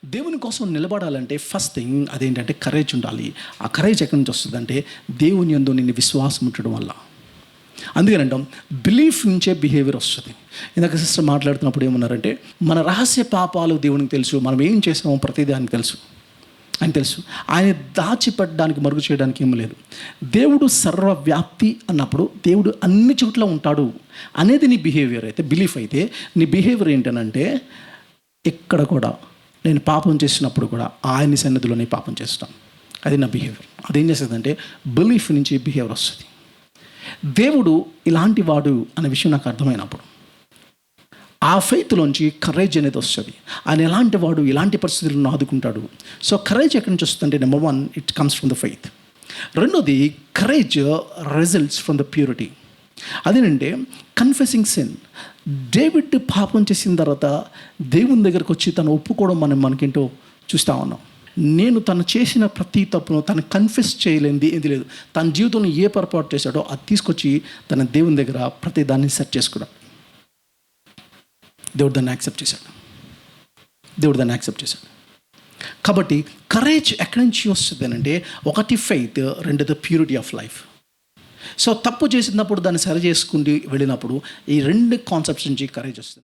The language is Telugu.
దేవుని కోసం నిలబడాలంటే ఫస్ట్ థింగ్ అదేంటంటే కరేజ్ ఉండాలి. ఆ కరేజ్ ఎక్కడి నుంచి వస్తుందంటే దేవుని యందు నిన్ను విశ్వాసం ఉంచడం వల్ల. అందుకని అంటాం బిలీఫ్ నుంచే బిహేవియర్ వస్తుంది. ఇందాక సిస్టర్ మాట్లాడుతున్నప్పుడు ఏమన్నారంటే మన రహస్య పాపాలు దేవునికి తెలుసు, మనం ఏం చేసామో ప్రతిదీ ఆయనకు తెలుసు. ఆయన తెలుసు. ఆయన దాచిపెట్టడానికి మరుగు చేయడానికి ఏం లేదు. దేవుడు సర్వవ్యాప్తి అన్నప్పుడు దేవుడు అన్ని చోట్ల ఉంటాడు అనేది నీ బిహేవియర్ అయితే, బిలీఫ్ అయితే నీ బిహేవియర్ ఏంటనంటే ఎక్కడ కూడా నేను పాపం చేసినప్పుడు కూడా ఆయన సన్నిధిలోనే పాపం చేస్తాను. అది నా బిహేవియర్. అదేం చేస్తుందంటే బిలీఫ్ నుంచి బిహేవియర్ వస్తుంది. దేవుడు ఇలాంటి వాడు అనే విషయం నాకు అర్థమైనప్పుడు ఆ ఫెయిత్లోంచి కరేజ్ అనేది వస్తుంది. ఆయన ఎలాంటి వాడు, ఎలాంటి పరిస్థితులను ఆదుకుంటాడు. సో కరేజ్ ఎక్కడి నుంచి వస్తుందంటే number 1 it comes from the faith. రెండోది courage results from the purity. అదేనంటే కన్ఫెసింగ్ సిన్. డేవిడ్ పాపం చేసిన తర్వాత దేవుని దగ్గరకు వచ్చి తను ఒప్పుకోవడం మనకేంటో చూస్తూ ఉన్నాం. నేను తను చేసిన ప్రతి తప్పును తను కన్ఫెస్ చేయలేనిది ఏది లేదు. తన జీవితంలో ఏ పొరపాటు చేశాడో అది తీసుకొచ్చి తన దేవుని దగ్గర ప్రతి దాన్ని సెట్ చేసుకున్నాడు. దేవుడు దాన్ని యాక్సెప్ట్ చేశాడు. కాబట్టి కరేజ్ ఎక్కడి నుంచి వస్తుంది అంటే ఒకటి ఫెయిత్, రెండోది ప్యూరిటీ ఆఫ్ లైఫ్. సో తప్పు చేసినప్పుడు దాన్ని సరి చేసుకుంటూ వెళ్ళినప్పుడు ఈ రెండు కాన్సెప్ట్స్ నుంచి కరేజ్ వస్తుంది.